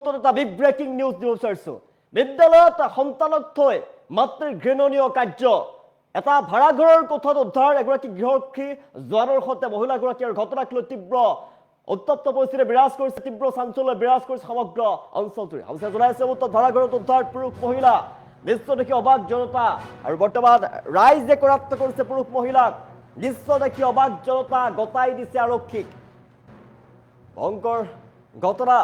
মুহূৰ্তত এটা big breaking news দিব বিচাৰিছো বিদ্যালয়ত সন্তানক থৈ মাতৃৰ ঘৃণনীয় কাৰ্য এটা ভাড়াঘৰৰ কোঠাত উদ্ধাৰ এগৰাকী গৃহৰক্ষী জোৱানৰ সৈতে মহিলাগৰাকীৰ ঘটনাক লৈ তীব্ৰ উত্তপ্ত পৰিস্থিতি বিৰাজ কৰিছে তীব্ৰ চাঞ্চল্য বিৰাজ কৰিছে সমগ্ৰ অঞ্চলটোৰে অৱশ্যে জনাইছে উত্তৰ ভাড়াঘৰত উদ্ধাৰ পুৰুষ মহিলা দৃশ্য দেখি অবাক জনতা আৰু বৰ্তমান ৰাইজে কৰাপ্ত কৰিছে পুৰুষ মহিলাক দৃশ্য দেখি অবাক জনতা গতাই দিছে আৰক্ষীক ভয়ংকৰ ঘটনা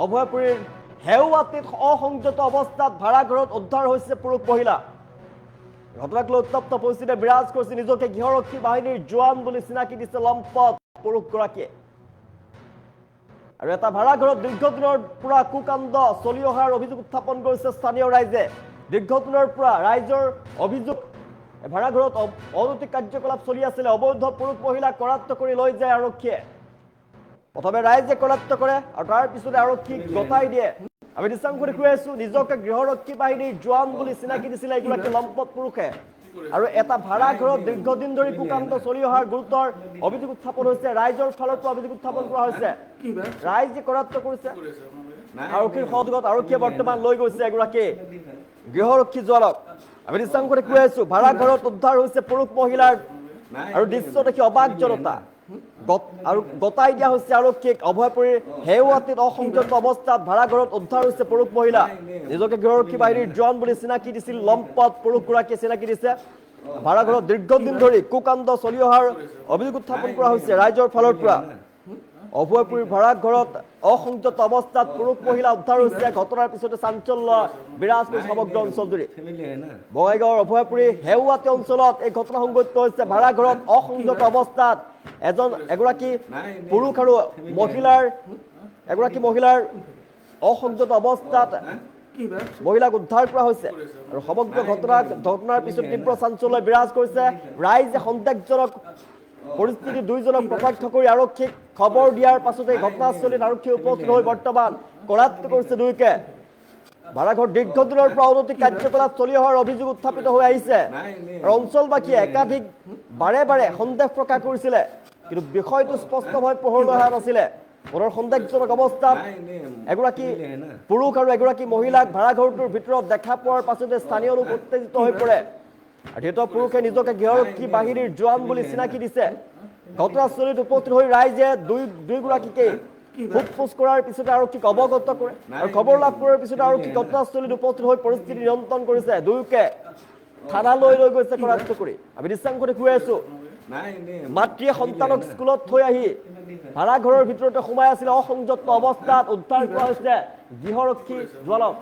অভয়পুৰীৰ হেউৱাতীত অসংযত অৱস্থাত ভাড়াঘৰত উদ্ধাৰ হৈছে পুৰুষ মহিলা ঘটনাক লৈ উত্তপ্ত পৰিস্থিতি বিৰাজ কৰিছে নিজকে গৃহৰক্ষী বাহিনীৰ জোৱান বুলি চিনাকি দিছে লম্পট পুৰুষগৰাকীয়ে আৰু এটা ভাড়াঘৰত দীৰ্ঘদিনৰ পৰা কুকাণ্ড চলি অহাৰ অভিযোগ উত্থাপন কৰিছে স্থানীয় ৰাইজে দীৰ্ঘদিনৰ পৰা ৰাইজৰ অভিযোগ ভাড়াঘৰত অনৈতিক কাৰ্যকলাপ চলি আছিলে অবৈধ পুৰুষ মহিলাক কৰাপ্ত কৰি লৈ যায় আৰক্ষীয়ে প্ৰথমে ৰাইজে কৰাপ্ত কৰে আৰু তাৰ পিছতে আৰক্ষীক গতাই দিয়ে আমি দৃশ্যাংশ দেখুৱাই আছো নিজকে গৃহৰক্ষী বাহিনীৰ জোৱান বুলি চিনাকি দিছিলে এগৰাকী লম্পট পুৰুষে আৰু এটা ভাড়াঘৰত দীৰ্ঘদিন ধৰি কুকাণ্ড চলি অহাৰ গুৰুতৰ অভিযোগ উত্থাপন হৈছে ৰাইজৰ ফালৰ পৰা অভিযোগ উত্থাপন কৰা হৈছে ৰাইজে কৰাপ্ত কৰিছে আৰক্ষীৰ সহযোগত আৰক্ষীয়ে বৰ্তমান লৈ গৈছে এগৰাকী গৃহৰক্ষী জোৱানক আমি দৃশ্যাংশ দেখুৱাই আছো ভাড়াঘৰত উদ্ধাৰ হৈছে পুৰুষ মহিলাৰ আৰু দৃশ্য দেখি অবাক জনতা আৰু গতাই দিয়া হৈছে আৰক্ষীক অভয়পুৰীৰ হেউৱাতীত অসংযত অৱস্থাত ভাড়াঘৰত উদ্ধাৰ হৈছে পুৰুষ মহিলা নিজকে গৃহৰক্ষী বাহিনীৰ জোৱান বুলি চিনাকি দিছিল লম্পট পুৰুষগৰাকীয়ে চিনাকি দিছে ভাড়াঘৰত দীৰ্ঘদিন ধৰি কুকাণ্ড চলি অহাৰ অভিযোগ উত্থাপন কৰা হৈছে ৰাইজৰ ফালৰ পৰা অভয়পুৰীৰ ভাড়াঘৰত অসংযত অৱস্থাত পুৰুষ মহিলা উদ্ধাৰ হৈছে ঘটনাৰ পিছতে চাঞ্চল্য বিৰাজ কৰিছে সমগ্ৰ অঞ্চলজুৰি বঙাইগাঁৱৰ অভয়পুৰী হেউৱাতী অঞ্চলত এই ঘটনা সংঘটিত হৈছে ভাড়াঘৰত অসংযত অৱস্থাত এগৰাকী পুৰুষ আৰু মহিলাৰ অসংযত অৱস্থাত মহিলাক উদ্ধাৰ কৰা হৈছে আৰু সমগ্ৰ ঘটনাৰ পিছত তীব্ৰ চাঞ্চল্য বিৰাজ কৰিছে ৰাইজে সন্দেহজনক পৰিস্থিতি দুইজনক প্ৰত্যক্ষ কৰি আৰক্ষীক খবৰ দিয়াৰ পাছতে ঘটনাস্থলীত আৰক্ষী উপস্থিত হৈ বৰ্তমান কৰাপ্ত কৰিছে দুয়োকে ভাড়াঘৰ দীৰ্ঘদিনৰ পৰা অনৈতিক কাৰ্যকলাপ চলি অহাৰ অভিযোগ উত্থাপিত হৈ আহিছে আৰু অঞ্চলবাসীয়ে একাধিক বাৰে বাৰে সন্দেহ প্ৰকাশ কৰিছিলে কিন্তু বিষয়টো স্পষ্টভাৱে পোহৰলৈ অহা নাছিলে পুনৰ সন্দেহজনক অৱস্থাত এগৰাকী পুৰুষ আৰু এগৰাকী মহিলাক ভাড়াঘৰটোৰ ভিতৰত দেখা পোৱাৰ পাছতে স্থানীয় লোক উত্তেজিত হৈ পৰে আৰু ধৃত পুৰুষে নিজকে গৃহৰক্ষী বাহিনীৰ জোৱান বুলি চিনাকি দিছে ঘটনাস্থলীত উপস্থিত হৈ ৰাইজে দুয়োগৰাকীকে সোধপোছ কৰাৰ পিছতে আৰক্ষীক অৱগত কৰে আৰু খবৰ লাভ কৰাৰ পিছতে আৰক্ষী ঘটনাস্থলীত উপস্থিত হৈ পৰিস্থিতি নিয়ন্ত্ৰণ কৰিছে দুয়োকে থানালৈ লৈ গৈছে কৰাপ্ত কৰি আমি দৃশ্যাংশ দেখুৱাই আছো মাতৃয়ে সন্তানক স্কুলত থৈ আহি ভাড়াঘৰৰ ভিতৰতে সোমাই আছিল অসংযত অৱস্থাত উদ্ধাৰ কৰা হৈছে গৃহৰক্ষী জোৱানক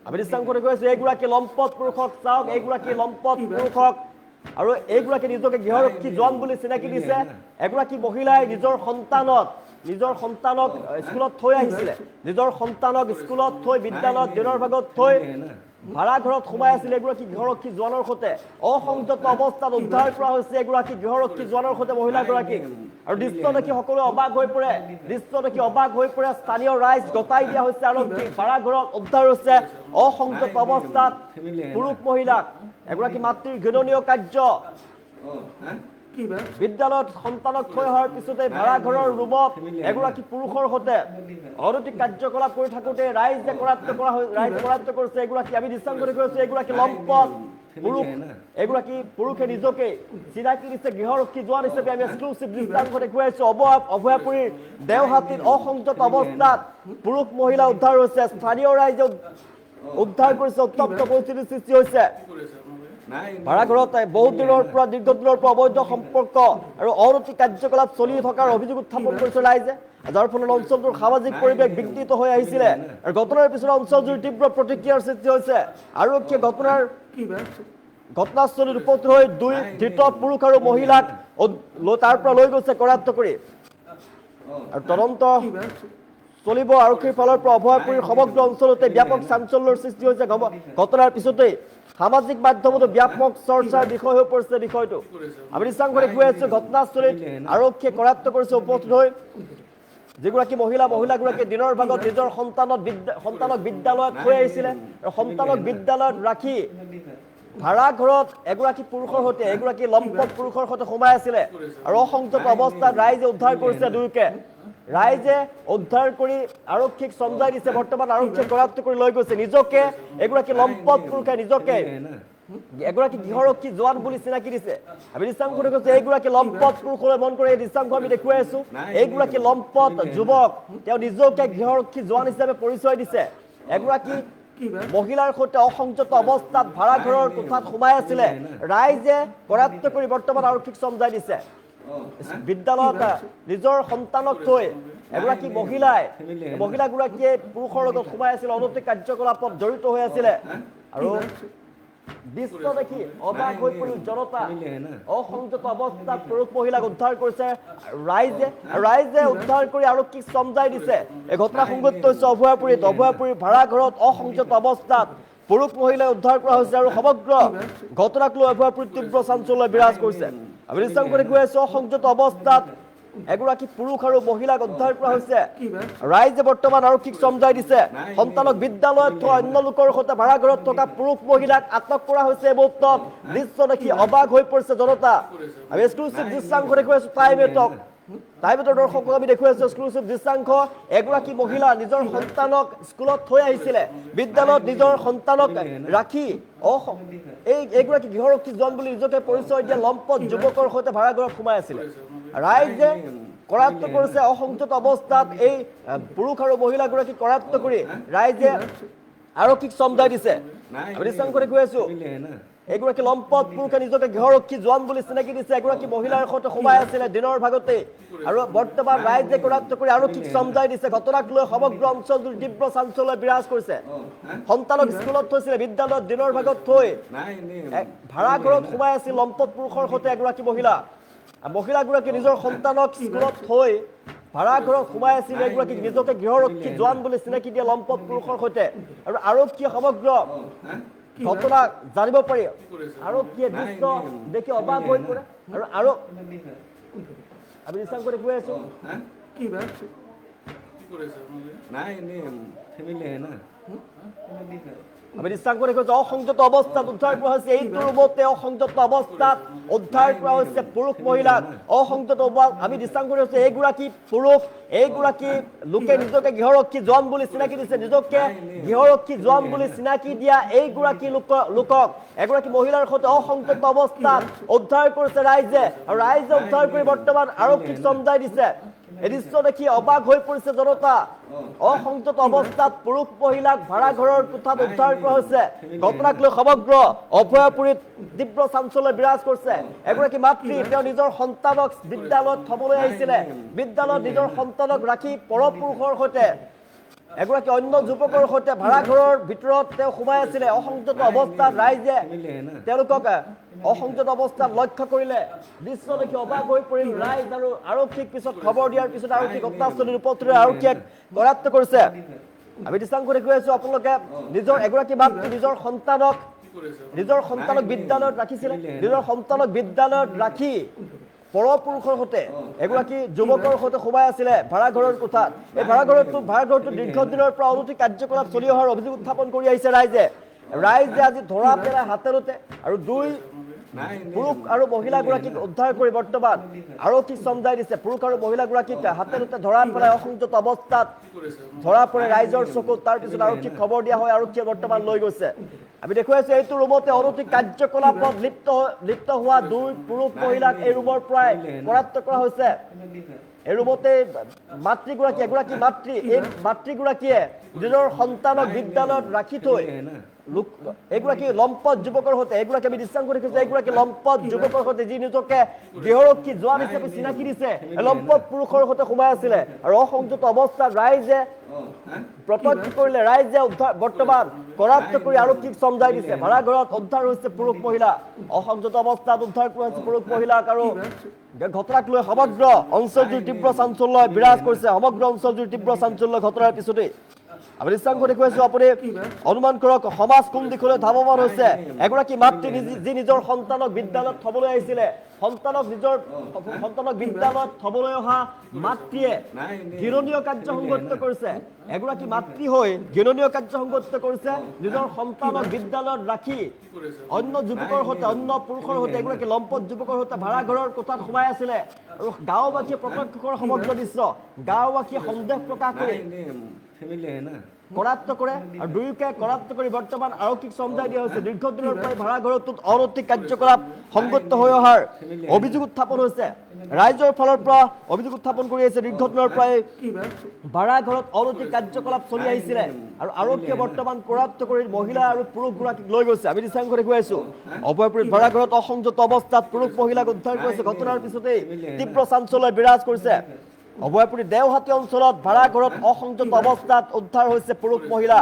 আমি দৃশ্যাংশ দেখুৱাই আছো এইগৰাকী লম্পট পুৰুষক চাওক এইগৰাকী লম্পট পুৰুষক আৰু এইগৰাকী নিজকে গৃহৰক্ষী জোৱান বুলি চিনাকি দিছে এগৰাকী মহিলাই নিজৰ সন্তানক স্কুলত থৈ আহিছিলে নিজৰ সন্তানক স্কুলত থৈ বিদ্যালয়ত দিনৰ ভাগত থৈ ভাড়াঘৰত সোমাই আছিল এগৰাকী গৃহৰক্ষী জোৱানৰ সৈতে অসংযত অৱস্থাত উদ্ধাৰ কৰা হৈছে এগৰাকী গৃহৰক্ষী জোৱানৰ সৈতে মহিলাগৰাকীক আৰু দৃশ্য দেখি সকলোৱে অবাক হৈ পৰে স্থানীয় ৰাইজ গতাই দিয়া হৈছে আৰক্ষীক ভাড়াঘৰত উদ্ধাৰ হৈছে অসংযত অৱস্থাত পুৰুষ মহিলাক এগৰাকী মাতৃৰ ঘৃণনীয় কাৰ্য বিদ্যালয়ত সন্তানক থৈ অহাৰ পিছতে ভাড়াঘৰৰ ৰুমত এগৰাকী পুৰুষৰ সৈতে অনৈতিক কাৰ্যকলাপ কৰি থাকোঁতে ৰাইজে কৰাপ্ত কৰিছে এগৰাকী আমি দৃশ্যাংশ দেখুৱাইছো এগৰাকী লম্পট পুৰুষ এগৰাকী পুৰুষে নিজকে চিনাকি দিছে গৃহৰক্ষী জোৱান হিচাপে আমি এক্সক্লুচিভ দৃশ্যাংশ দেখুৱাইছো অভয়াপুৰীৰ দেওহাতীত অসংযত অৱস্থাত পুৰুষ মহিলা উদ্ধাৰ হৈছে স্থানীয় ৰাইজে উদ্ধাৰ কৰিছে উত্তপ্ত পৰিস্থিতিৰ সৃষ্টি হৈছে ভাড়াঘৰত দীৰ্ঘদিনৰ পৰা অবৈধ সম্পৰ্ক আৰু অনৈতিক কাৰ্যকলাপ চলি থকাৰ অভিযোগ উত্থাপন কৰিছে ৰাইজে যাৰ ফলত অঞ্চলটোৰ সামাজিক পৰিৱেশ বিঘ্নিত হৈ আহিছিলে আৰু ঘটনাৰ পিছতে অঞ্চলজুৰি তীব্ৰ প্ৰতিক্ৰিয়াৰ সৃষ্টি হৈছে আৰক্ষীয়ে ঘটনাস্থলীত উপস্থিত হৈ দুই ধৃত পুৰুষ আৰু মহিলাক তাৰ পৰা লৈ গৈছে কৰাপ্ত কৰি আৰু তদন্ত চলিব আৰক্ষীৰ ফালৰ পৰা অভয়পুৰীৰ সমগ্ৰ অঞ্চলতে ব্যাপক চাঞ্চল্যৰ সৃষ্টি হৈছে ঘটনাৰ পিছতেই সামাজিক মাধ্যমতো ব্যাপক চৰ্চাৰ বিষয় হৈ পৰিছে বিষয়টো আমি দৃশ্যাংশ দেখুৱাই আছো ঘটনাস্থলীত আৰক্ষীয়ে কৰাপ্ত কৰিছে উপস্থিত হৈ যিগৰাকী মহিলাগৰাকীয়ে দিনৰ ভাগত নিজৰ সন্তানক বিদ্যালয়ত থৈ আহিছিলে আৰু সন্তানক বিদ্যালয়ত ৰাখি ভাড়া ঘৰত এগৰাকী পুৰুষৰ সৈতে এগৰাকী লম্পট পুৰুষৰ সৈতে সোমাই আছিলে আৰু অসংযত অৱস্থাত ৰাইজে উদ্ধাৰ কৰিছে দুয়োকে ৰাইজে উদ্ধাৰ কৰি আৰক্ষীক চমজাই দিছে বৰ্তমান আৰক্ষীয়ে কৰাপ্ত কৰি লৈ গৈছে নিজকে এগৰাকী লম্পট পুৰুষে নিজকে এগৰাকী গৃহৰক্ষী জোৱান বুলি চিনাকি দিছে আমি দৃশ্যাংশত কৈছো এইগৰাকী লম্পট পুৰুষলৈ মন কৰি এই দৃশ্যাংশ আমি দেখুৱাই আছো এইগৰাকী লম্পট যুৱক তেওঁ নিজকে গৃহৰক্ষী জোৱান হিচাপে পৰিচয় দিছে এগৰাকী মহিলাৰ সৈতে অসংযত অৱস্থাত ভাড়া ঘৰৰ কোঠাত সোমাই আছিলে ৰাইজে কৰাপ্ত কৰি বৰ্তমান আৰক্ষীক চমজাই দিছে বিদ্যালয়ত নিজৰ সন্তানক থৈ এগৰাকী মহিলাগৰাকীয়ে পুৰুষৰ লগত সোমাই আছিল অনৈতিক কাৰ্যকলাপত জড়িত হৈ আছিলে আৰু দৃশ্য দেখি অবাক হৈ পৰিল জনতা অসংযত অৱস্থাত পুৰুষ মহিলাক উদ্ধাৰ কৰিছে ৰাইজে উদ্ধাৰ কৰি আৰক্ষীক চমজাই দিছে এই ঘটনা সংঘটিত হৈছে অভয়াপুৰীৰ ভাড়া ঘৰত অসংযত অৱস্থাত পুৰুষ মহিলাই উদ্ধাৰ কৰা হৈছে আৰু সমগ্ৰ ঘটনাক লৈ অভয়াপুৰীত তীব্ৰ চাঞ্চল্য বিৰাজ কৰিছে আমি দৃশ্যাংশত গৈ আছো অসংযত অৱস্থাত এগৰাকী পুৰুষ আৰু মহিলাক উদ্ধাৰ কৰা হৈছে ৰাইজে বৰ্তমান আৰক্ষীক চমজাই দিছে সন্তানক বিদ্যালয়ত থোৱা অন্য লোকৰ সৈতে ভাড়া ঘৰত থকা পুৰুষ মহিলাক আটক কৰা হৈছে এই মুহূৰ্তত দৃশ্য দেখি অবাক হৈ পৰিছে জনতা আমি এক্সক্লুচিভ দৃশ্যাংশ দেখুৱাই আছো টাইমেটৰ দৰ্শকক আমি দেখুৱাই আছো এক্সক্লুচিভ দৃশ্যাংশ এগৰাকী মহিলা নিজৰ সন্তানক স্কুলত থৈ আহিছিলে বিদ্যালয়ত নিজৰ সন্তানক ৰাখি এইগৰাকী গৃহৰক্ষী জোৱান বুলি নিজকে পৰিচয় দিয়া লম্পট যুৱকৰ সৈতে ভাড়া ঘৰত সোমাই আছিলে ৰাইজে কৰাপ্ত কৰিছে অসংযত অৱস্থাত এই পুৰুষ আৰু মহিলাগৰাকী কৰাপ্ত কৰি ৰাইজে আৰক্ষীক চমজাই দিছে আমি দৃশ্যাংশত গৈ আছো এগৰাকী লম্পট পুৰুষে নিজকে গৃহৰক্ষী জোৱান বুলি চিনাকি দিছে এগৰাকী মহিলাৰ সৈতে সোমাই আছিলে দিনৰ ভাগতে আৰু বৰ্তমান ৰাইজে কৰাপ্ত কৰি আৰক্ষীক চমজাই দিছে ঘটনাক লৈ সমগ্ৰ অঞ্চলটোৰ তীব্ৰ চাঞ্চল্য বিৰাজ কৰিছে সন্তানক স্কুলত থৈছিলে বিদ্যালয়ত দিনৰ ভাগত থৈ ভাড়া ঘৰত সোমাই আছিল লম্পট পুৰুষৰ সৈতে এগৰাকী মহিলাগৰাকী নিজৰ সন্তানক স্কুলত থৈ ভাড়া ঘৰত সোমাই আছিল এগৰাকী নিজকে গৃহৰক্ষী জোৱান বুলি চিনাকি দিয়া লম্পট পুৰুষৰ সৈতে আৰু আৰক্ষীয়ে সমগ্ৰ ঘটনা জানিব পাৰি আৰক্ষীয়ে দৃশ্য দেখি অবাক হৈ পৰে আৰু আমি দৃশ্যাংশত গৈ আছো আমি দৃশ্যাংশত কৈছো অসংযত অৱস্থাত উদ্ধাৰ কৰা হৈছে এইটো ৰুমতে অসংযত অৱস্থাত উদ্ধাৰ কৰা হৈছে পুৰুষ মহিলাক অসংযত আমি দৃশ্যাংশত কৈছো এইগৰাকী লোকে নিজকে গৃহৰক্ষী জোৱান বুলি চিনাকি দিছে নিজকে গৃহৰক্ষী জোৱান বুলি চিনাকি দিয়া এইগৰাকী লোকক এগৰাকী মহিলাৰ সৈতে অসংযত অৱস্থাত উদ্ধাৰ কৰিছে ৰাইজে আৰু ৰাইজে উদ্ধাৰ কৰি বৰ্তমান আৰক্ষীক চমজাই দিছে এই দৃশ্য দেখি অবাক হৈ পৰিছে জনতা অসংযত অৱস্থাত পুৰুষ মহিলাক ভাড়া ঘৰৰ কোঠাত উদ্ধাৰ কৰা হৈছে ঘটনাক লৈ সমগ্ৰ অভয়াপুৰীত তীব্ৰ চাঞ্চল্য বিৰাজ কৰিছে এগৰাকী মাতৃ তেওঁ নিজৰ সন্তানক বিদ্যালয়ত থবলৈ আহিছিলে বিদ্যালয়ত নিজৰ সন্তানক ৰাখি পৰপুৰুষৰ সৈতে এগৰাকী অন্য যুৱকৰ সৈতে ভাড়া ঘৰৰ ভিতৰত তেওঁ সোমাই আছিলে অসংযত অৱস্থাত ৰাইজে তেওঁলোকক অসংযত অৱস্থাত লক্ষ্য কৰিলে দৃশ্য দেখি অবাক হৈ পৰিল ৰাইজ আৰু আৰক্ষীক পিছত খবৰ দিয়াৰ পিছত আৰক্ষী ঘটনাস্থলীৰ উপস্থিত আৰক্ষীয়ে কৰাপ্ত কৰিছে আমি দৃশ্যাংশত গৈ আছো আপোনালোকে এগৰাকী মাতৃ নিজৰ সন্তানক বিদ্যালয়ত ৰাখিছিলে নিজৰ সন্তানক বিদ্যালয়ত ৰাখি পৰপুৰুষৰ সৈতে এগৰাকী যুৱকৰ সৈতে সোমাই আছিলে ভাড়া ঘৰৰ কোঠাত এই ভাড়া ঘৰটো দীৰ্ঘদিনৰ পৰা অনৈতিক কাৰ্যকলাপ চলি অহাৰ অভিযোগ উত্থাপন কৰি আহিছে ৰাইজে আজি ধৰা পেলাই হাতেৰতে আৰু দুই পুৰুষ আৰু মহিলাগৰাকীক উদ্ধাৰ কৰি বৰ্তমান আৰক্ষীক চমজাই দিছে পুৰুষ আৰু মহিলাগৰাকীক হাতেৰতে ধৰা পেলাই অসংযত অৱস্থাত ধৰা পৰে ৰাইজৰ চকুত তাৰপিছত আৰক্ষীক খবৰ দিয়া হয় আৰক্ষীয়ে বৰ্তমান লৈ গৈছে আমি দেখুৱাইছো এইটো ৰুমতে অনৈতিক কাৰ্যকলাপত লিপ্ত হোৱা দুই পুৰুষ মহিলাক এই ৰুমৰ পৰাই কৰাপ্ত কৰা হৈছে এই ৰুমতে এগৰাকী মাতৃগৰাকীয়ে নিজৰ সন্তানক বিদ্যালয়ত ৰাখি থৈ এগৰাকী লম্পট যুৱকৰ সৈতে আমি দৃশ্যাংশ দেখিছো এগৰাকী লম্পট যুৱকৰ সৈতে যি নিজকে গৃহৰক্ষী জোৱান হিচাপে চিনাকি দিছে লম্পট পুৰুষৰ সৈতে সোমাই আছিলে আৰু অসংযত অৱস্থাত ৰাইজে প্ৰত্যক্ষ কৰিলে ৰাইজে বৰ্তমান কৰাপ্ত কৰি আৰক্ষীক চমজাই দিছে ভাড়া ঘৰত উদ্ধাৰ হৈছে পুৰুষ মহিলা অসংযত অৱস্থাত উদ্ধাৰ কৰা হৈছে পুৰুষ মহিলাক আৰু ঘটনাক লৈ সমগ্ৰ অঞ্চলটোৰ তীব্ৰ চাঞ্চল্য বিৰাজ কৰিছে সমগ্ৰ অঞ্চলটোৰ তীব্ৰ চাঞ্চল্য ঘটনাৰ পিছতে আমি দৃশ্যাংশ দেখুৱাইছো আপুনি অনুমান কৰক সমাজ কোন দিশলৈ ধাৱমান হৈছে এগৰাকী মাতৃ যি নিজৰ সন্তানক বিদ্যালয়ত থবলৈ আহিছিলে সন্তানক নিজৰ সন্তানক বিদ্যালয়ত থবলৈ অহা মাতৃয়ে ঘৃণনীয় কাৰ্য সংঘটিত কৰিছে এগৰাকী মাতৃ হৈ ঘৃণনীয় কাৰ্য সংঘটিত কৰিছে নিজৰ সন্তানক বিদ্যালয়ত ৰাখি অন্য যুৱকৰ সৈতে অন্য পুৰুষৰ সৈতে এগৰাকী লম্পট যুৱকৰ সৈতে ভাড়াঘৰৰ কোঠাত সোমাই আছিলে আৰু গাঁওবাসীয়ে প্ৰত্যক্ষ কৰা সমগ্ৰ দৃশ্য গাঁওবাসীয়ে সন্দেহ প্ৰকাশ কৰি কৰাত্ত কৰে আৰু দুয়োকে কৰাত্ত কৰি বৰ্তমান আৰক্ষীক চমজাই দিয়া হৈছে দীৰ্ঘদিনৰ পৰা ভাড়াঘৰটোত অনৈতিক কাৰ্যকলাপ সংগঠিত হৈ অহাৰ অভিযোগ উত্থাপন হৈছে ৰাইজৰ ফালৰ পৰা অভিযোগ উত্থাপন কৰি আছে দীৰ্ঘদিনৰ পৰা ভাড়াঘৰত অনৈতিক কাৰ্যকলাপ চলি আহিছিলে আৰু আৰক্ষীয়ে বৰ্তমান কৰাত্ত কৰি মহিলা আৰু পুৰুষগৰাকীক লৈ গৈছে আমি দৃশ্যাংশ দেখুৱাই আছো অভয়পুৰীত ভাড়াঘৰত অসংযত অৱস্থাত পুৰুষ মহিলাক উদ্ধাৰ কৰিছে ঘটনাৰ পিছতেই তীব্ৰ চাঞ্চল্য বিৰাজ কৰিছে অভয়পুৰী দেওহাটী অঞ্চলত ভাড়াঘৰত অসংযত অৱস্থাত উদ্ধাৰ হৈছে পুৰুষ মহিলা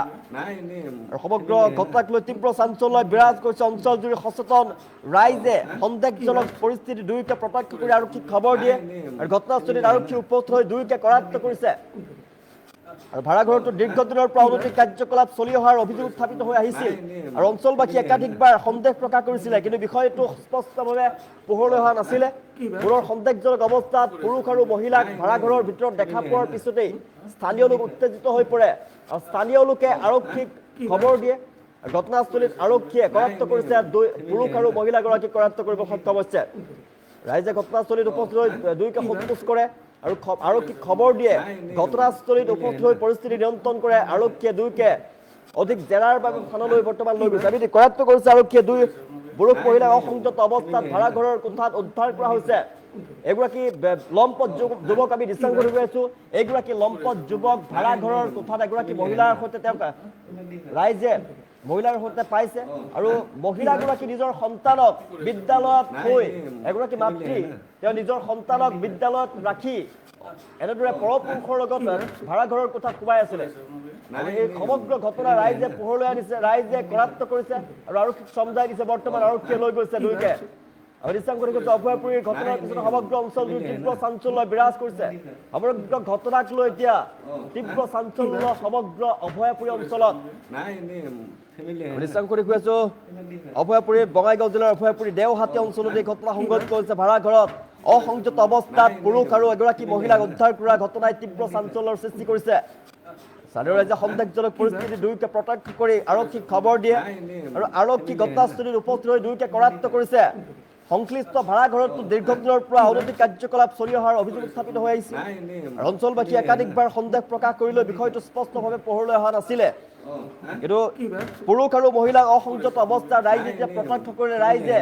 আৰু সমগ্ৰ ঘটনাক লৈ তীব্ৰ চাঞ্চল্য বিৰাজ কৰিছে অঞ্চল জুৰি সচেতন ৰাইজে সন্দেহজনক পৰিস্থিতি দুয়োকে প্ৰত্যক্ষ কৰি আৰক্ষীক খবৰ দিয়ে আৰু ঘটনাস্থলীত আৰক্ষী উপস্থিত হৈ দুয়োকে কৰায়ত্ব কৰিছে আৰু ভাড়াঘৰটো দীৰ্ঘদিনৰ পৰা অনৈতিক কাৰ্যকলাপ চলি অহাৰ অভিযোগ উত্থাপিত হৈ আহিছিল আৰু অঞ্চলবাসীয়ে একাধিকবাৰ সন্দেহ প্ৰকাশ কৰিছিলে কিন্তু বিষয়টো স্পষ্টভাৱে পোহৰলৈ অহা নাছিলে পুনৰ সন্দেহজনক অৱস্থাত পুৰুষ আৰু মহিলাক ভাড়াঘৰৰ ভিতৰত দেখা পোৱাৰ পিছতেই স্থানীয় লোক উত্তেজিত হৈ পৰে আৰু স্থানীয় লোকে আৰক্ষীক খবৰ দিয়ে ঘটনাস্থলীত আৰক্ষীয়ে কৰায়ত্ব কৰিছে পুৰুষ আৰু মহিলাগৰাকীক কৰায়ত্ব কৰিব সক্ষম হৈছে ৰাইজে ঘটনাস্থলীত উপস্থিত হৈ দুয়োকে সোধপোছ কৰে আৰু আৰক্ষীক খবৰ দিয়ে ঘটনাস্থলীত উপস্থিত হৈ পৰিস্থিতি নিয়ন্ত্ৰণ কৰে আৰক্ষীয়ে দুয়োকে অধিক জেৰাৰ বাবে থানালৈ বৰ্তমান লৈ গৈছে আমি কৰায়ত্ব কৰিছে আৰক্ষীয়ে দুই পুৰুষ মহিলাক অসংযত অৱস্থাত ভাড়াঘৰৰ কোঠাত উদ্ধাৰ কৰা হৈছে এগৰাকী লম্পট যুৱক আমি দৃশ্যাংশ দেখুৱাই আছো এগৰাকী লম্পট যুৱক ভাড়াঘৰৰ কোঠাত এগৰাকী মহিলাৰ সৈতে তেওঁ ৰাইজে মহিলাৰ সৈতে পাইছে আৰু মহিলাগৰাকী নিজৰ সন্তানক বিদ্যালয়ত থৈ এগৰাকী মাতৃ তেওঁ নিজৰ সন্তানক বিদ্যালয়ত ৰাখি এনেদৰে পৰপুৰুষৰ লগত ভাড়াঘৰৰ কোঠাত সোমাই আছিলে এই সমগ্ৰ ঘটনা ৰাইজে পোহৰলৈ আনিছে ৰাইজে কৰায়ত্ব কৰিছে আৰু আৰক্ষীক চমজাই দিছে বৰ্তমান আৰক্ষীয়ে লৈ গৈছে দুয়োকে অভয়পুৰীৰ ঘটনাৰ পিছতে সমগ্ৰ অঞ্চলটোৰ তীব্ৰ চাঞ্চল্য বিৰাজ কৰিছে সমগ্ৰ ঘটনাক লৈ এতিয়া তীব্ৰ চাঞ্চল্য সমগ্ৰ অভয়পুৰী অঞ্চলত অভয়পুৰী বঙাইগাঁও জিলাৰ অভয়পুৰী দেওহাটী অঞ্চলত এই ঘটনা সংঘটিত হৈছে ভাড়াঘৰত অসংযত অৱস্থাত পুৰুষ আৰু এগৰাকী মহিলাক উদ্ধাৰ কৰা ঘটনাই তীব্ৰ চাঞ্চল্যৰ সৃষ্টি কৰিছে স্থানীয় ৰাইজে সন্দেহজনক পৰিস্থিতি দুয়োকে প্ৰত্যক্ষ কৰি আৰক্ষীক খবৰ দিয়ে আৰু আৰক্ষী ঘটনাস্থলীত উপস্থিত হৈ দুয়োকে কৰায়ত্ব কৰিছে সংশ্লিষ্ট ভাড়াঘৰতো দীৰ্ঘদিনৰ পৰা অনৈতিক কাৰ্যকলাপ চলি অহাৰ অভিযোগ উত্থাপিত হৈ আহিছে আৰু অঞ্চলবাসীয়ে একাধিকবাৰ সন্দেহ প্ৰকাশ কৰিলেও বিষয়টো স্পষ্টভাৱে পোহৰলৈ অহা নাছিলে কিন্তু পুৰুষ আৰু মহিলাক অসংযত অৱস্থাত ৰাইজে যেতিয়া প্ৰত্যক্ষ কৰিলে ৰাইজে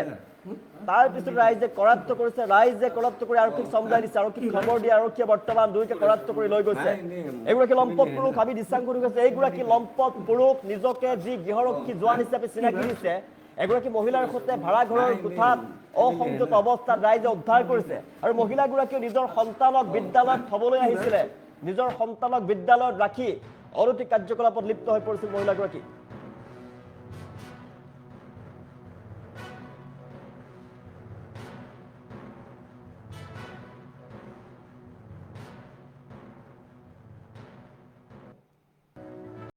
তাৰ পিছত ৰাইজে কৰায়ত্ব কৰিছে ৰাইজে কৰায়ত্ব কৰি আৰক্ষীক চমজাই দিছে আৰক্ষীক খবৰ দিয়ে আৰক্ষীয়ে বৰ্তমান দুয়োকে কৰায়ত্ব কৰি লৈ গৈছে এগৰাকী লম্পট পুৰুষ আমি দৃশ্যাংশ দেখুৱাইছে এইগৰাকী লম্পট পুৰুষ নিজকে যি গৃহৰক্ষী জোৱান হিচাপে চিনাকি দিছে এগৰাকী মহিলাৰ সৈতে ভাড়াঘৰৰ কোঠাত অসংযত অৱস্থাত ৰাইজে উদ্ধাৰ কৰিছে আৰু মহিলাগৰাকীয়ে নিজৰ সন্তানক বিদ্যালয়ত থবলৈ আহিছিলে নিজৰ সন্তানক বিদ্যালয়ত ৰাখি অনৈতিক কাৰ্যকলাপত লিপ্ত হৈ পৰিছিল মহিলাগৰাকী